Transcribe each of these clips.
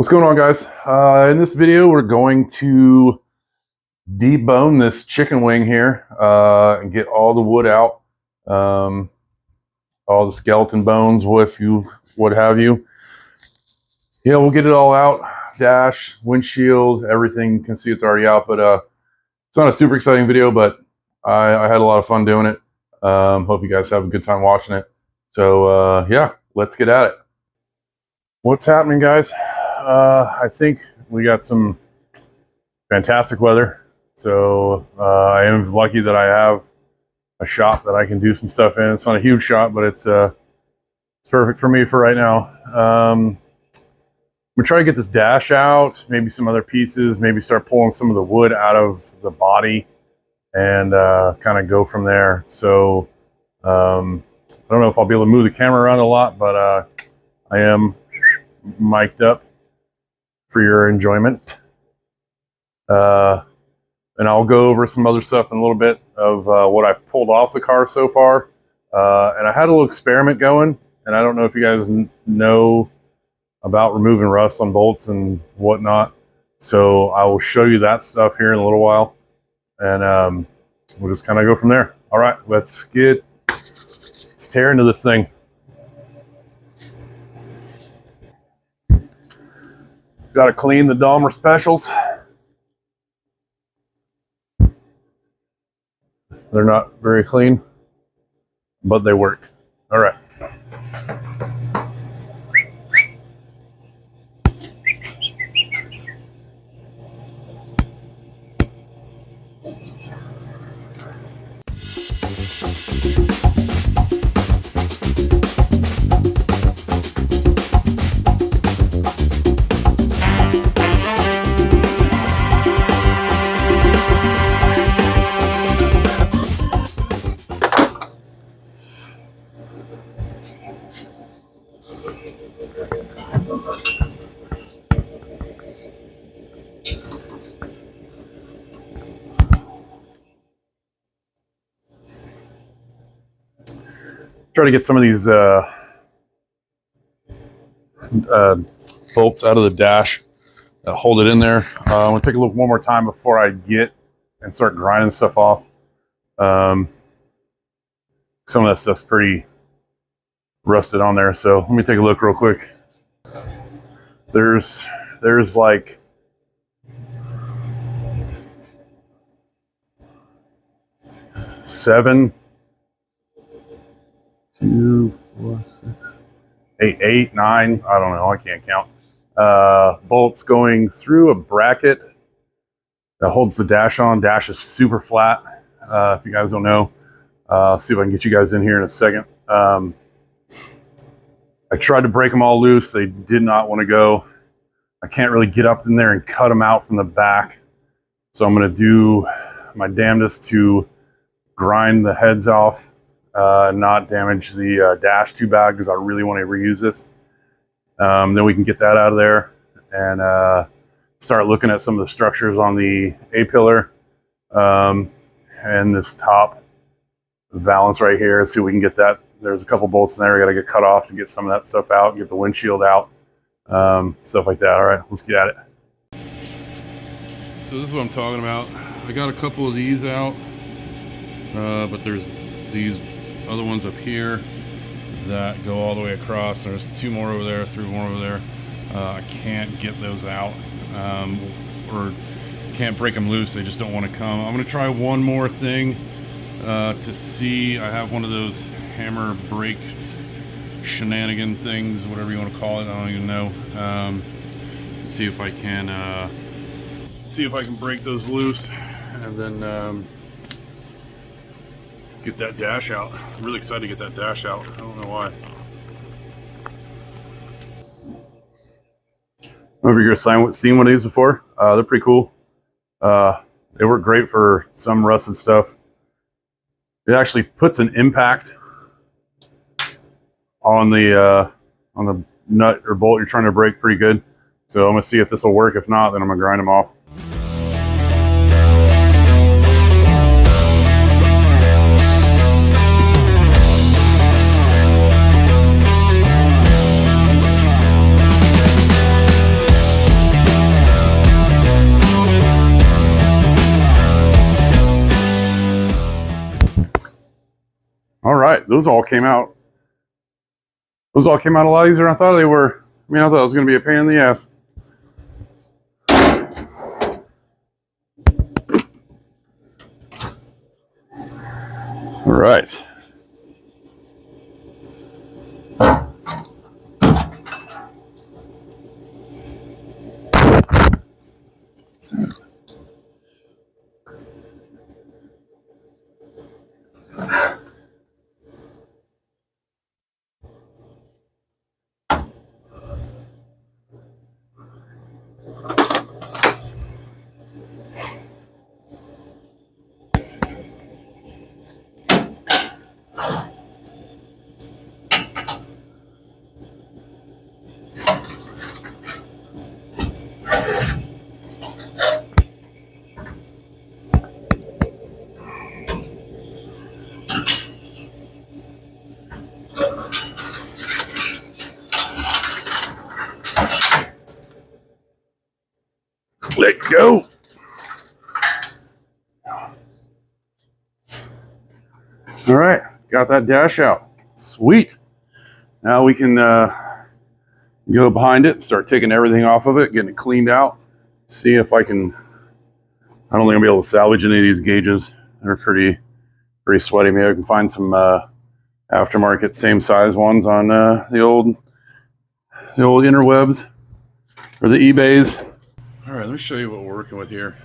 What's going on, guys? In this video, we're going to debone this chicken wing here and get all the wood out, all the skeleton bones, what have you. Yeah, we'll get it all out. Dash, windshield, everything. You can see it's already out, but it's not a super exciting video, but I had a lot of fun doing it. Hope you guys have a good time watching it. So yeah, let's get at it. What's happening, guys? I think we got some fantastic weather, so I am lucky that I have a shop that I can do some stuff in. It's not a huge shop, but it's perfect for me for right now. I'm gonna try to get this dash out, maybe some other pieces, maybe start pulling some of the wood out of the body and kind of go from there. So I don't know if I'll be able to move the camera around a lot, but I am mic'd up for your enjoyment. And I'll go over some other stuff in a little bit of what I've pulled off the car so far. And I had a little experiment going, and I don't know if you guys know about removing rust on bolts and whatnot. So I will show you that stuff here in a little while, and we'll just kind of go from there. All right, let's tear into this thing. Got to clean the Dahmer specials. They're not very clean, but they work. All right. Try to get some of these bolts out of the dash, hold it in there. I'm gonna take a look one more time before I get and start grinding stuff off. Some of that stuff's pretty rusted on there, so let me take a look real quick. There's like seven, 2, 4, 6, 8, 9. I don't know. I can't count. Bolts going through a bracket that holds the dash on. Dash is super flat. If you guys don't know, I'll see if I can get you guys in here in a second. I tried to break them all loose. They did not want to go. I can't really get up in there and cut them out from the back. So I'm going to do my damnedest to grind the heads off. Not damage the dash too bad, because I really want to reuse this. Then we can get that out of there and start looking at some of the structures on the A-pillar and this top valance right here. See if we can get that. There's a couple bolts in there we got to get cut off to get some of that stuff out, get the windshield out, stuff like that. All right, let's get at it. So this is what I'm talking about. I got a couple of these out, but there's these other ones up here that go all the way across. There's 2 more over there, 3 more over there. I can't get those out, or can't break them loose. They just don't want to come. I'm going to try one more thing to see. I have one of those hammer brake shenanigan things, whatever you want to call it. I don't even know. See if I can break those loose, and then get that dash out. I'm really excited to get that dash out. I don't know why. Have you guys seen one of these before? They're pretty cool. They work great for some rusted stuff. It actually puts an impact on the nut or bolt you're trying to break pretty good. So I'm gonna see if this will work. If not, then I'm gonna grind them off. right, those all came out. Those all came out a lot easier than I thought they were. I mean, I thought it was going to be a pain in the ass. All right. Let go. All right, got that dash out. Sweet. Now we can go behind it, start taking everything off of it, getting it cleaned out. See if I can. I don't think I'll be able to salvage any of these gauges. They're pretty sweaty. Maybe I can find some aftermarket same size ones on the old interwebs or the eBays. All right, let me show you what we're working with here.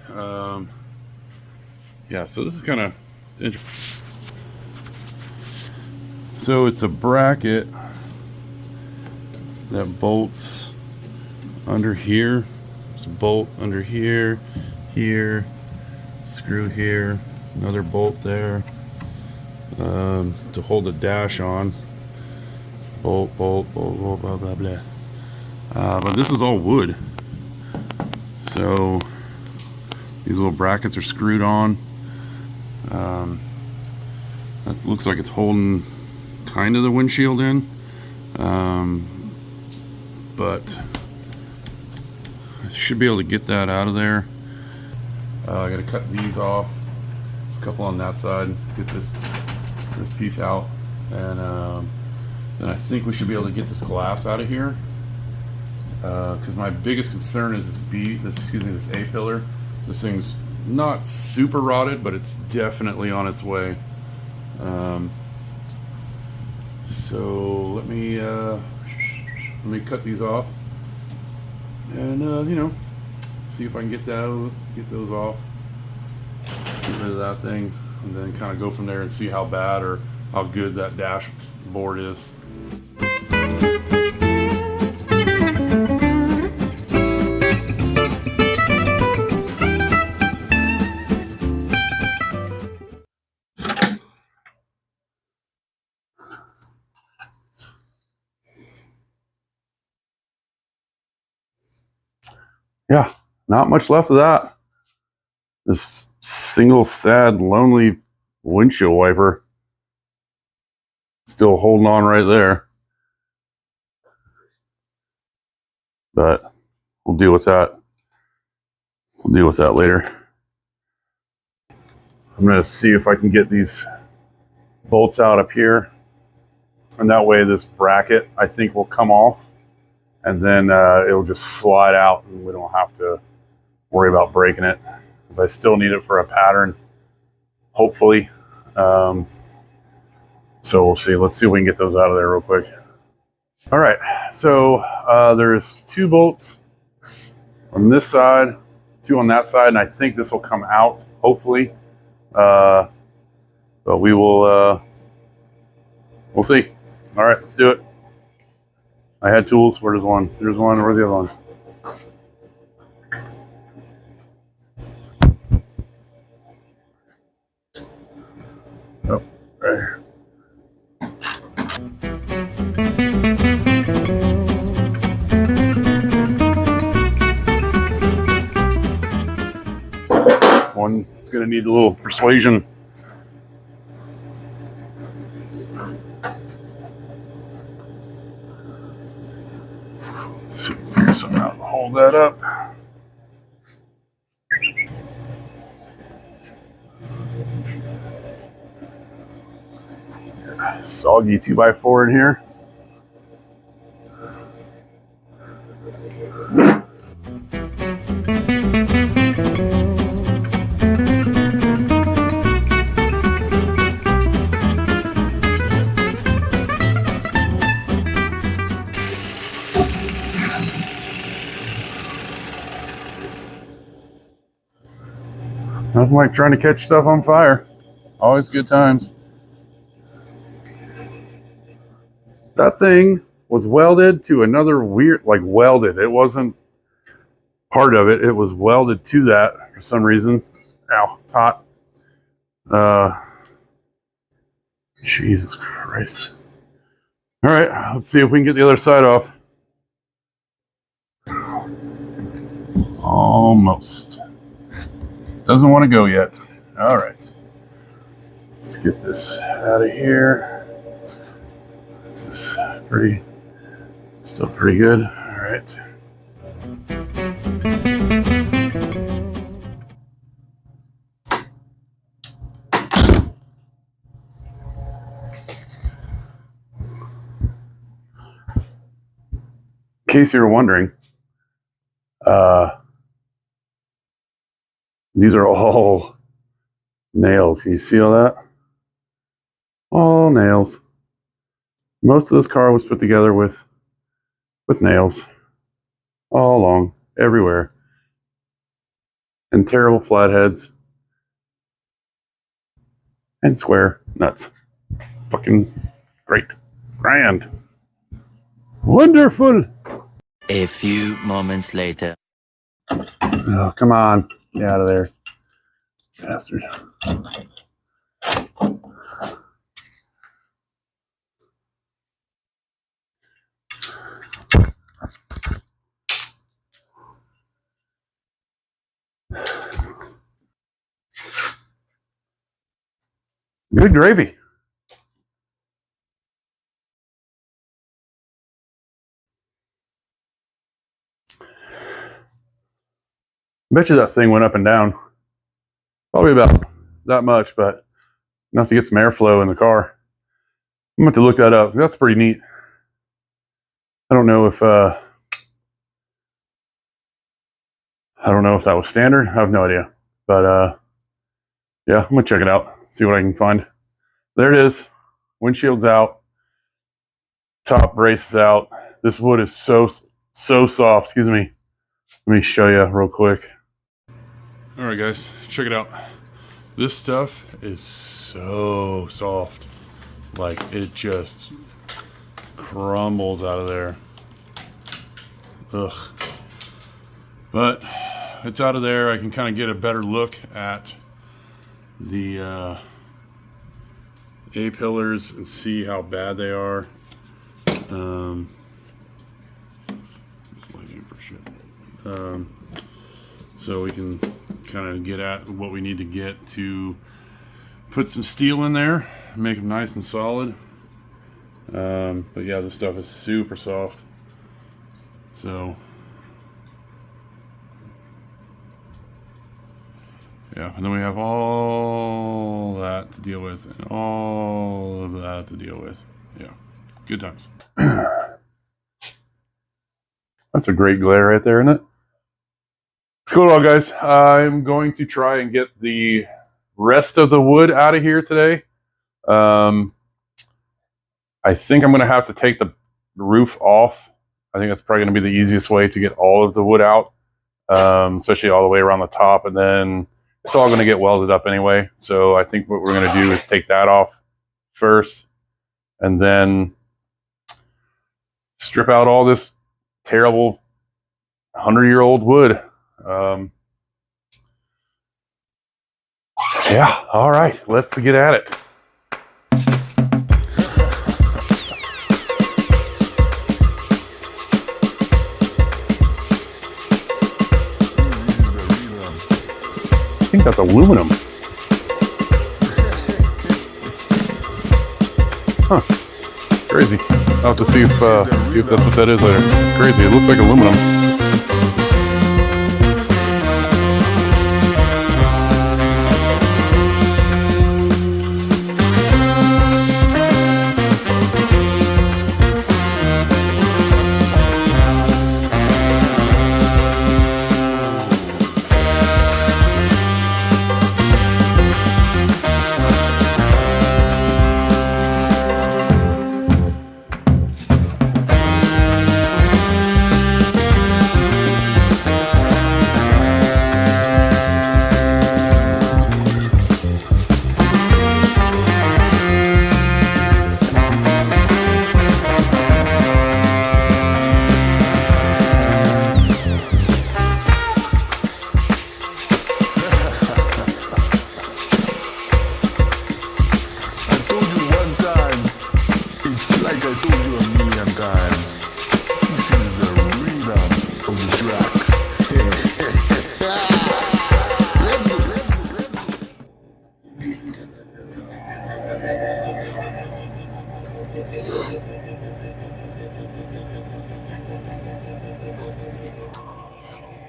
Yeah, so this is kind of interesting. So it's a bracket that bolts under here. There's a bolt under here, here, screw here, another bolt there to hold the dash on. Bolt, bolt, bolt, bolt, blah, blah, blah. But this is all wood. So these little brackets are screwed on. That looks like it's holding kind of the windshield in. But I should be able to get that out of there. I gotta cut these off, a couple on that side, get this piece out, and then I think we should be able to get this glass out of here. Because my biggest concern is this A pillar. This thing's not super rotted, but it's definitely on its way. So let me cut these off, and you know, see if I can get those off, get rid of that thing, and then kind of go from there and see how bad or how good that dashboard is. Yeah, not much left of that. This single, sad, lonely windshield wiper still holding on right there. But we'll deal with that. We'll deal with that later. I'm going to see if I can get these bolts out up here. And that way this bracket, I think, will come off. And then it'll just slide out and we don't have to worry about breaking it. Because I still need it for a pattern, hopefully. So we'll see. Let's see if we can get those out of there real quick. All right, so there's 2 bolts on this side, 2 on that side, and I think this will come out, hopefully. But we will, we'll see. All right, let's do it. I had tools. Where's one? There's one. Where's the other one? Oh, right here. One is going to need a little persuasion. See, figure something out. Hold that up. Yeah. Soggy 2x4 in here. Nothing like trying to catch stuff on fire. Always good times. That thing was welded to another weird, like welded. It wasn't part of it. It was welded to that for some reason. Ow, it's hot. Jesus Christ. All right, let's see if we can get the other side off. Almost. Doesn't want to go yet. All right. Let's get this out of here. This is still pretty good. All right. In case you were wondering, these are all nails. Can you see all that? All nails. Most of this car was put together with nails. All along, everywhere. And terrible flatheads. And square nuts. Fucking great. Grand. Wonderful. A few moments later. Oh, come on. Get out of there. Bastard. Good gravy. Bet you that thing went up and down. Probably about that much, but enough to get some airflow in the car. I'm going to have to look that up. That's pretty neat. I don't know if that was standard. I have no idea. But yeah, I'm going to check it out. See what I can find. There it is. Windshield's out. Top brace is out. This wood is so soft. Excuse me. Let me show you real quick. All right, guys, check it out. This stuff is so soft. Like, it just crumbles out of there. Ugh. But it's out of there. I can kind of get a better look at the A-pillars and see how bad they are. It's lighting for shit. So we can kind of get at what we need to get to put some steel in there, make them nice and solid. But yeah, this stuff is super soft. So yeah, and then we have all that to deal with and all of that to deal with. Yeah, good times. That's a great glare right there, isn't it? Cool, all guys. I'm going to try and get the rest of the wood out of here today. I think I'm going to have to take the roof off. I think that's probably going to be the easiest way to get all of the wood out, especially all the way around the top. And then it's all going to get welded up anyway. So I think what we're going to do is take that off first and then strip out all this terrible 100-year-old wood. Yeah, all right, let's get at it. I think that's aluminum. Huh, crazy. I'll have to see if that's what that is later. Crazy, it looks like aluminum.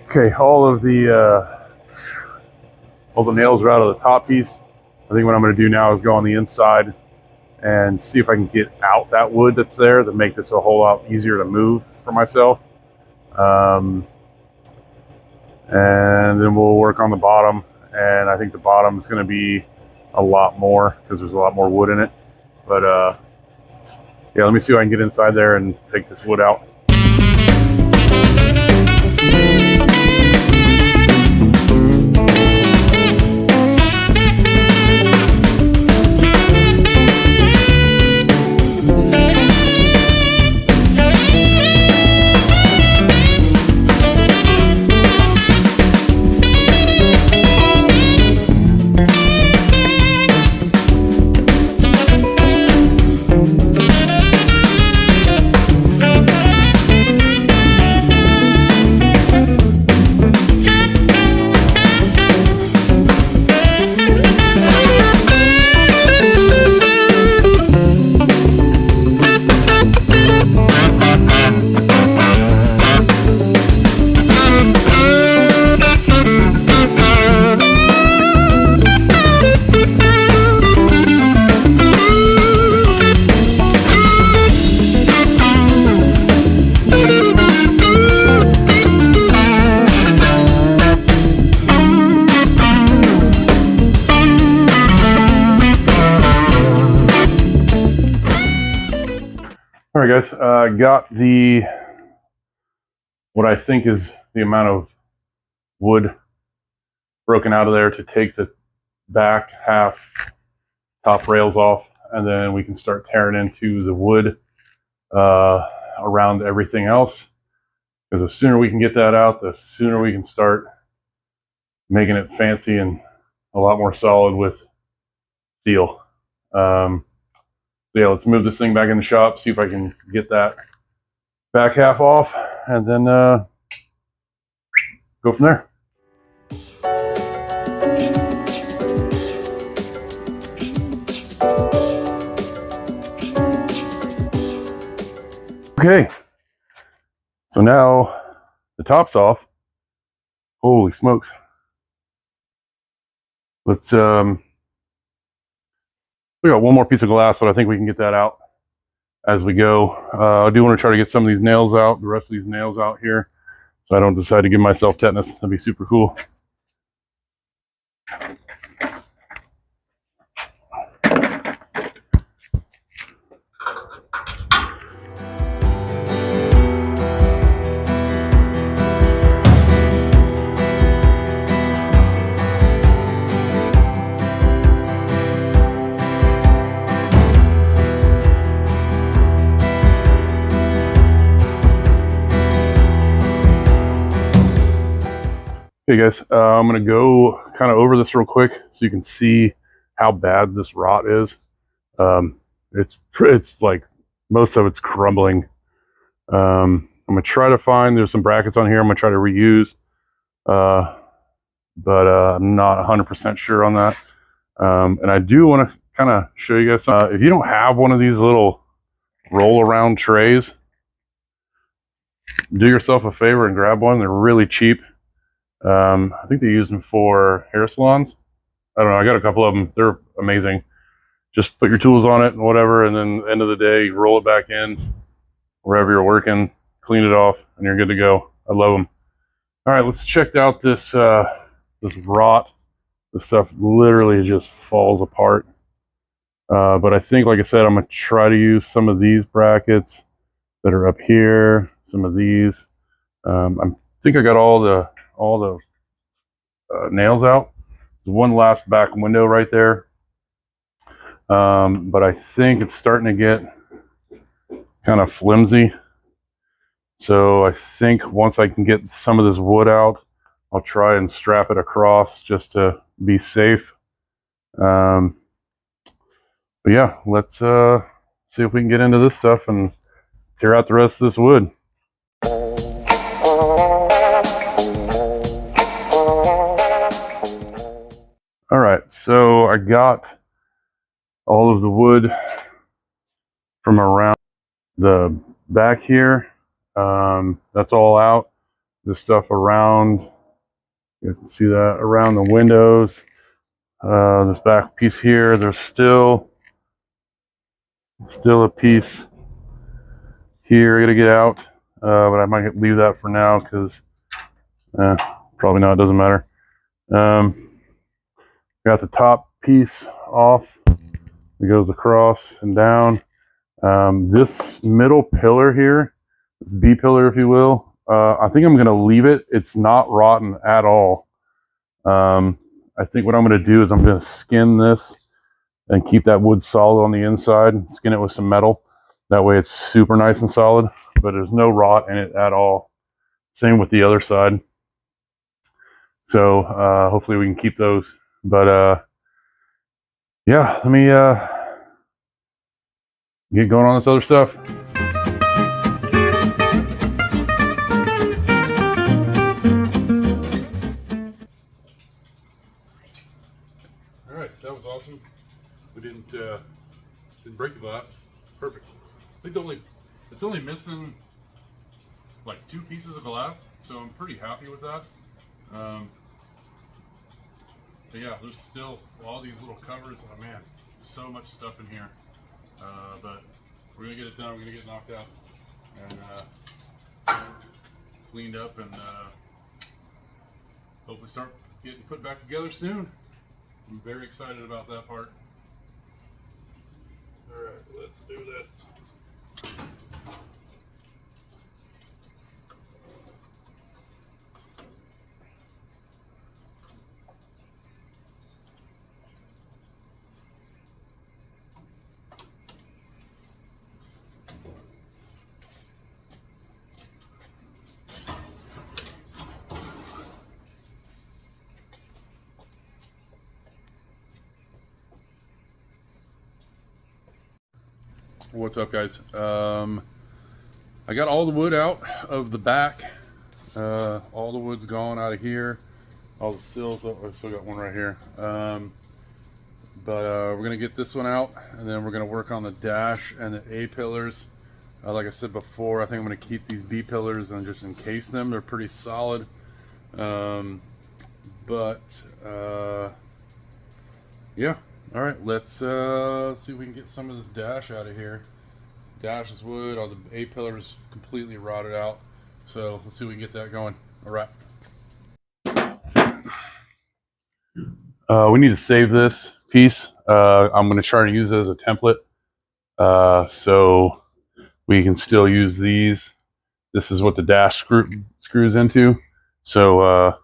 Okay, all the nails are out of the top piece. I think what I'm going to do now is go on the inside and see if I can get out that wood that's there to make this a whole lot easier to move for myself. And then we'll work on the bottom, and I think the bottom is going to be a lot more because there's a lot more wood in it. But yeah, let me see if I can get inside there and take this wood out. All right, guys, got what I think is the amount of wood broken out of there to take the back half top rails off, and then we can start tearing into the wood around everything else. Because the sooner we can get that out, the sooner we can start making it fancy and a lot more solid with steel. So yeah, let's move this thing back in the shop, see if I can get that back half off, and then go from there. Okay, so now the top's off. Holy smokes. Let's, we got one more piece of glass, but I think we can get that out as we go. I do want to try to get some of these nails out, the rest of these nails out here, so I don't decide to give myself tetanus. That'd be super cool. Hey guys, I'm going to go kind of over this real quick so you can see how bad this rot is. It's like most of it's crumbling. I'm going to try to find, there's some brackets on here I'm going to try to reuse, but I'm not 100% sure on that. And I do want to kind of show you guys, if you don't have one of these little roll around trays, do yourself a favor and grab one. They're really cheap. I think they use them for hair salons. I don't know, I got a couple of them. They're amazing. Just put your tools on it and whatever, and then at the end of the day, you roll it back in wherever you're working, clean it off, and you're good to go. I love them. All right, let's check out this this rot. This stuff literally just falls apart. But I think, like I said, I'm gonna try to use some of these brackets that are up here, some of these. I think I got all the nails out. There's one last back window right there, but I think it's starting to get kind of flimsy. So I think once I can get some of this wood out, I'll try and strap it across just to be safe. But yeah, let's see if we can get into this stuff and tear out the rest of this wood. All right, so I got all of the wood from around the back here. That's all out. this stuff around. You guys can see that around the windows. This back piece here, there's still a piece here I gotta get out, but I might leave that for now because probably not, it doesn't matter. Got the top piece off. It goes across and down. This middle pillar here, this B pillar if you will, I think I'm gonna leave it. It's not rotten at all. I think what I'm gonna do is I'm gonna skin this and keep that wood solid on the inside, skin it with some metal. That way it's super nice and solid, but there's no rot in it at all. Same with the other side. So hopefully we can keep those. But yeah, let me get going on this other stuff. All right, that was awesome. We didn't break the glass. Perfect. I think it's only missing like 2 pieces of glass, so I'm pretty happy with that. But yeah, there's still all these little covers. Oh man, so much stuff in here. But we're gonna get it done. We're gonna get it knocked out and cleaned up, and hopefully start getting put back together soon. I'm very excited about that part. All right, let's do this. What's up, guys? I got all the wood out of the back. All the wood's gone out of here. All the sills. Oh, I still got one right here. But we're gonna get this one out, and then we're gonna work on the dash and the A pillars. Like I said before, I think I'm gonna keep these B pillars and just encase them. They're pretty solid. Yeah. All right, let's see if we can get some of this dash out of here. Dash is wood. All the A pillars completely rotted out. So let's see if we can get that going. All right. We need to save this piece. I'm going to try to use it as a template, so we can still use these. This is what the dash screws into. So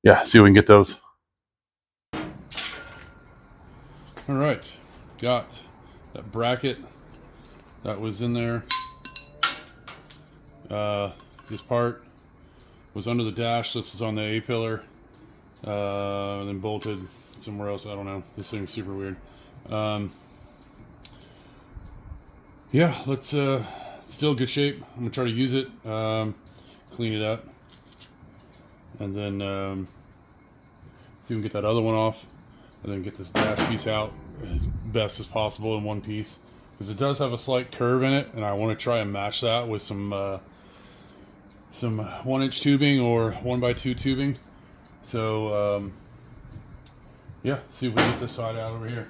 yeah, see if we can get those. All right, got that bracket that was in there. This part was under the dash. This was on the A pillar, and then bolted somewhere else. I don't know. This thing's super weird. Yeah, let's still good shape. I'm gonna try to use it, clean it up, and then see if we can get that other one off, and then get this dash piece out as best as possible in one piece, because it does have a slight curve in it, and I want to try and match that with some 1-inch tubing or 1x2 tubing. So yeah, see if we can get this side out over here.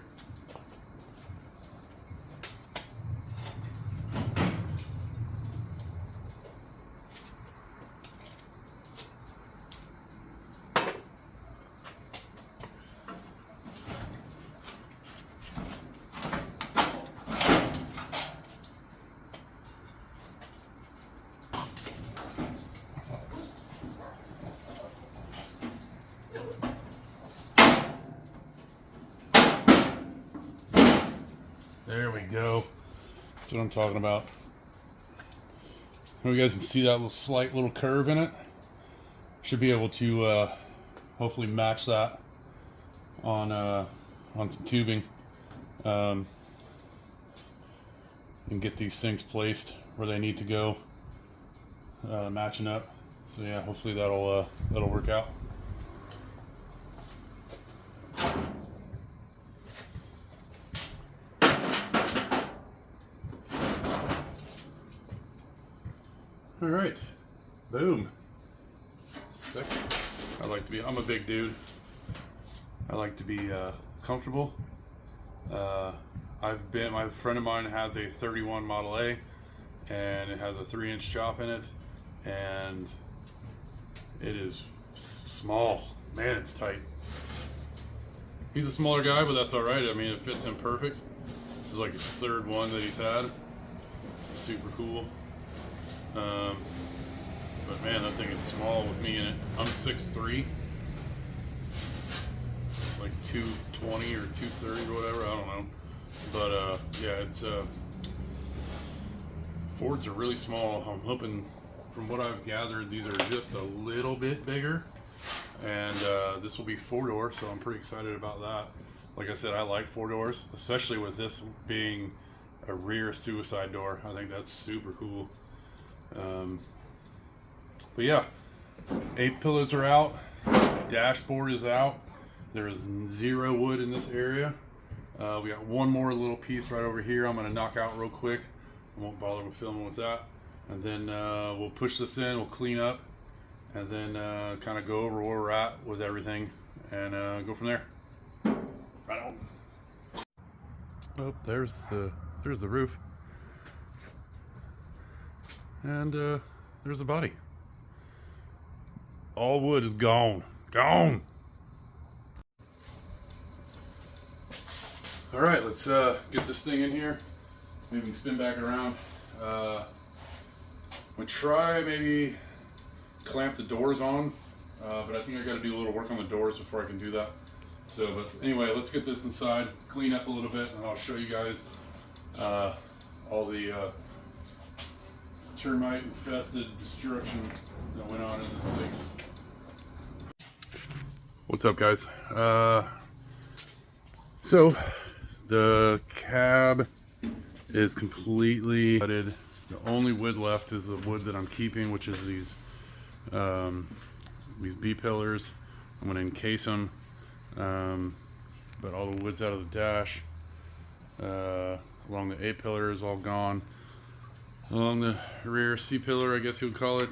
There we go. That's what I'm talking about. You guys can see that slight little curve in it. Should be able to hopefully match that on some tubing, and get these things placed where they need to go, matching up. So yeah, hopefully that'll work out. All right, boom. sick. I'm a big dude. I like to be comfortable. My friend of mine has a 31 Model A, and it has a 3-inch chop in it, and it is small. Man, it's tight. He's a smaller guy, but that's all right. I mean, it fits him perfect. This is like his 3rd one that he's had. Super cool. But man, that thing is small with me in it. I'm 6'3", like 220 or 230 or whatever. I don't know. But yeah, it's Fords are really small. I'm hoping, from what I've gathered, these are just a little bit bigger. And this will be 4-door, so I'm pretty excited about that. Like I said, I like 4-doors, especially with this being a rear suicide door. I think that's super cool. But yeah, 8 pillows are out, dashboard is out. There is 0 wood in this area. We got one more little piece right over here I'm going to knock out real quick. I won't bother with filming with that. And then we'll push this in, we'll clean up, and then kind of go over where we're at with everything and go from there. Right on. Oh, there's the roof. And there's the body. All wood is gone. Gone. All right, let's get this thing in here. Maybe we can spin back around. We'll try maybe clamp the doors on, but I think I got to do a little work on the doors before I can do that. So, but anyway, let's get this inside, clean up a little bit, and I'll show you guys all the termite infested destruction that went on in this thing. What's up, guys? So the cab is completely gutted. The only wood left is the wood that I'm keeping, which is these B pillars. I'm going to encase them, but all the wood's out of the dash. Along the A pillar is all gone. Along the rear C pillar, I guess you would call it,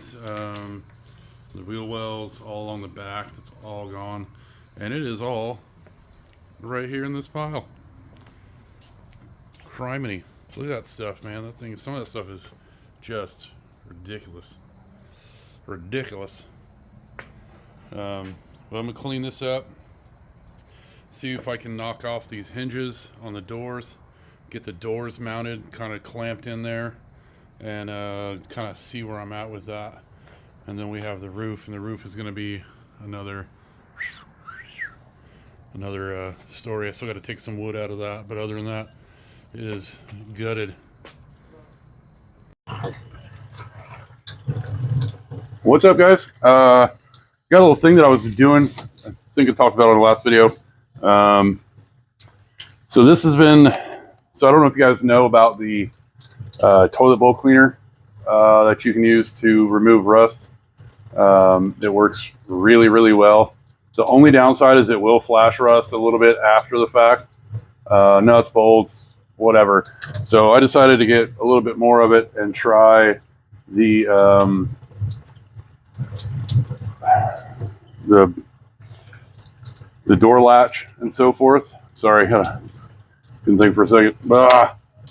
the wheel wells all along the back, that's all gone. And it is all right here in this pile. Criminy. Look at that stuff, man. That thing, some of that stuff is just ridiculous. Ridiculous. Well, I'm gonna clean this up, see if I can knock off these hinges on the doors, get the doors mounted, kind of clamped in there, and kind of see where I'm at with that. And then we have the roof, and the roof is going to be another story. I still got to take some wood out of that, but other than that, it is gutted. What's up, guys? Got a little thing that I was doing. I think I talked about it in the last video. So this has been, so I don't know if you guys know about the toilet bowl cleaner that you can use to remove rust. It works really, really well. The only downside is it will flash rust a little bit after the fact. Nuts, bolts, whatever. So I decided to get a little bit more of it and try the door latch and so forth. Sorry, couldn't think for a second.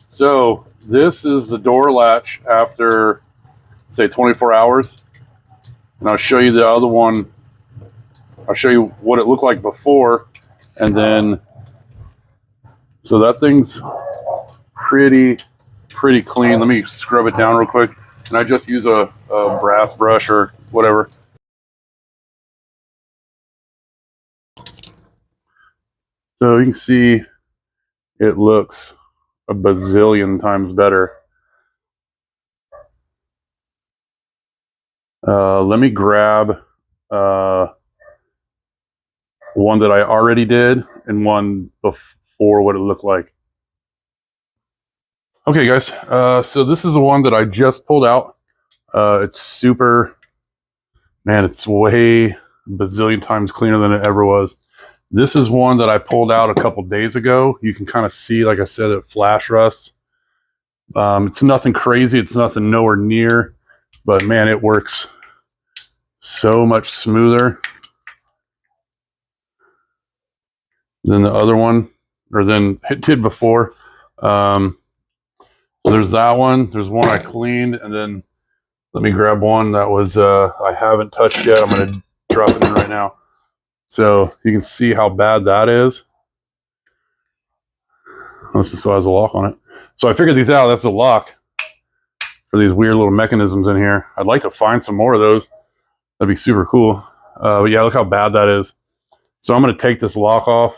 So this is the door latch after, say, 24 hours. And I'll show you the other one. I'll show you what it looked like before. And then, so that thing's pretty clean. Let me scrub it down real quick. And I just use a brass brush or whatever. So you can see it looks a bazillion times better. Let me grab one that I already did and one before what it looked like. Okay, guys, so this is the one that I just pulled out. It's super, man, it's way bazillion times cleaner than it ever was. This is one that I pulled out a couple days ago. You can kind of see, like I said, it flash rust. It's nothing crazy. It's nothing nowhere near, but man, it works so much smoother than the other one, or than it did before. So there's that one. There's one I cleaned, and then let me grab one that was I haven't touched yet. I'm going to drop it in right now, so you can see how bad that is. This still has a lock on it. So I figured these out. That's the lock for these weird little mechanisms in here. I'd like to find some more of those. That'd be super cool. But yeah, look how bad that is. So I'm going to take this lock off.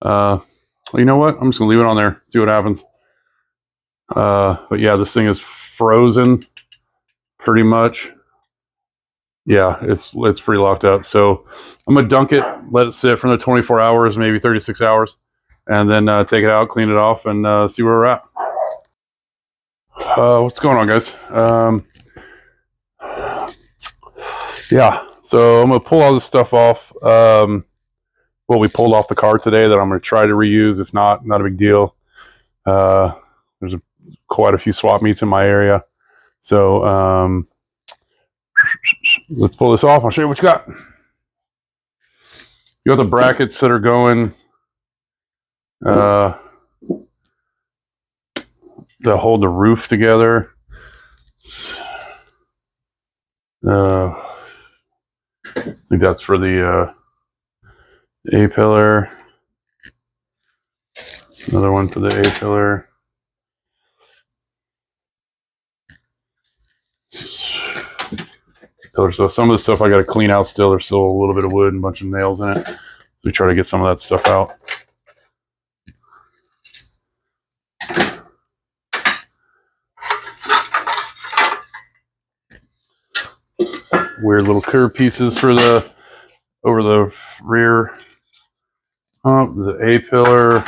Well, you know what? I'm just going to leave it on there, see what happens. But yeah, this thing is frozen pretty much. Yeah, it's pretty locked up. So I'm going to dunk it, let it sit for another 24 hours, maybe 36 hours, and then take it out, clean it off, and see where we're at. What's going on, guys? Yeah, so I'm going to pull all this stuff off. What we pulled off the car today that I'm going to try to reuse. If not, not a big deal. There's quite a few swap meets in my area. So let's pull this off. I'll show you what you got. You got the brackets that are going that hold the roof together. I think that's for the A-pillar. Another one for the A-pillar. So some of the stuff I got to clean out still. There's still a little bit of wood and a bunch of nails in it. So we try to get some of that stuff out. Weird little curve pieces for the over the rear hump, the A-pillar.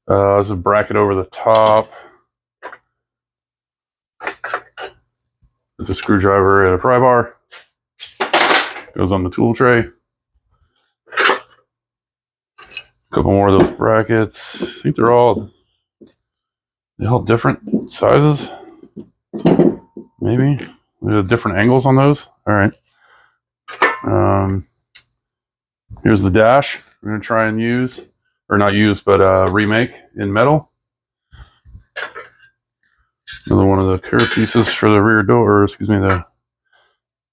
There's a bracket over the top. There's a screwdriver and a pry bar. Goes on the tool tray. A couple more of those brackets. I think they're all different sizes. Maybe there's different angles on those. All right. Here's the dash. We're gonna try and use, or not use, but remake in metal. Another one of the curve pieces for the rear door, or excuse me, the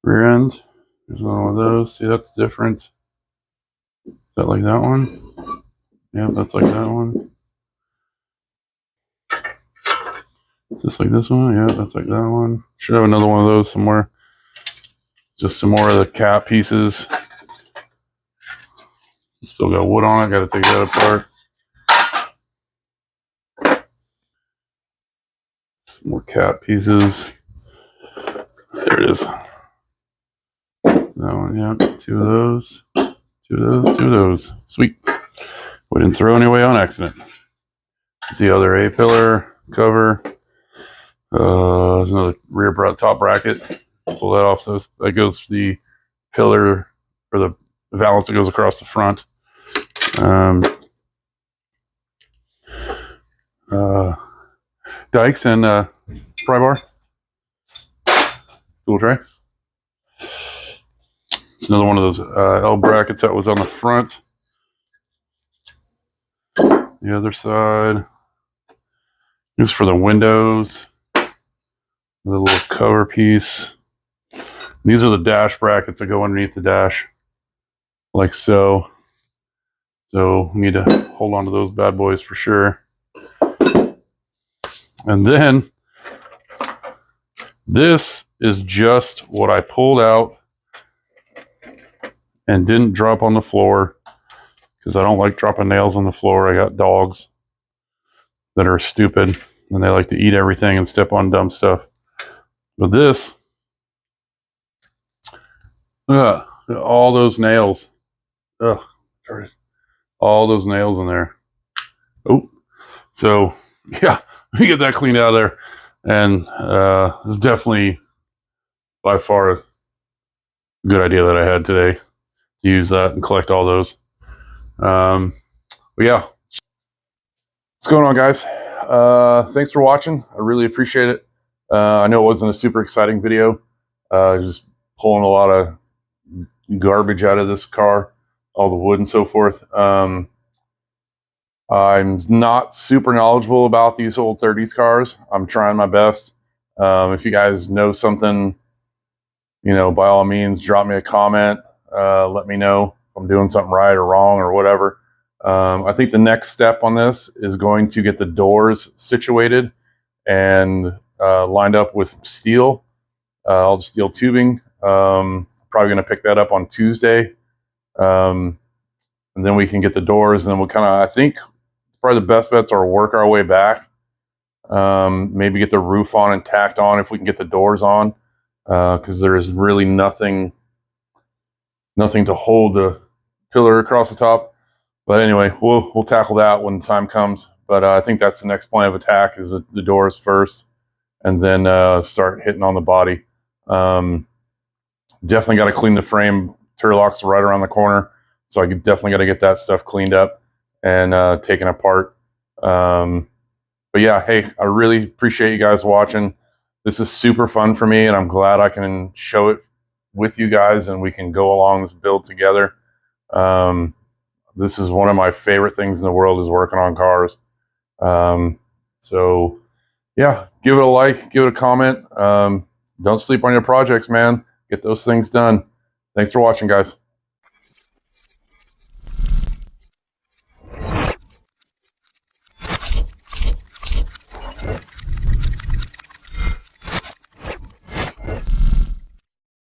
rear end. There's one of those. See, that's different. Is that like that one? Yeah, that's like that one. Just like this one. Yeah, that's like that one. Should have another one of those somewhere. Just some more of the cap pieces. Still got wood on it. Got to take that apart. Some more cap pieces. There it is. That one, yeah. Two of those. Two of those. Two of those. Sweet. We didn't throw any away on accident. The other A-pillar cover. There's another rear top bracket. Pull that off. So that goes to the pillar, or the valance that goes across the front. Dikes and pry bar. Tool tray. It's another one of those L brackets that was on the front. The other side. This is for the windows. The little cover piece. These are the dash brackets that go underneath the dash, like so. So we need to hold on to those bad boys for sure. And then this is just what I pulled out and didn't drop on the floor, because I don't like dropping nails on the floor. I got dogs that are stupid and they like to eat everything and step on dumb stuff. But this, all those nails. All those nails in there. Oh, so yeah, we get that cleaned out of there. And it's definitely by far a good idea that I had today to use that and collect all those. But yeah, what's going on, guys? Thanks for watching. I really appreciate it. I know it wasn't a super exciting video, just pulling a lot of garbage out of this car, all the wood and so forth. I'm not super knowledgeable about these old 30s cars. I'm trying my best. If you guys know something, by all means, drop me a comment. Let me know if I'm doing something right or wrong or whatever. I think the next step on this is going to get the doors situated and lined up with steel, all the steel tubing. Probably going to pick that up on Tuesday. And then we can get the doors, and then we'll I think probably the best bets are work our way back. Maybe get the roof on and tacked on if we can get the doors on, because there is really nothing to hold the pillar across the top. But anyway, we'll tackle that when the time comes. But I think that's the next plan of attack, is the doors first, and then start hitting on the body. Definitely got to clean the frame. Turlock's right around the corner, so I definitely got to get that stuff cleaned up and taken apart. But yeah, hey, I really appreciate you guys watching. This is super fun for me, and I'm glad I can show it with you guys, and we can go along this build together. This is one of my favorite things in the world, is working on cars. So yeah, give it a like, give it a comment. Don't sleep on your projects, man. Get those things done. Thanks for watching, guys.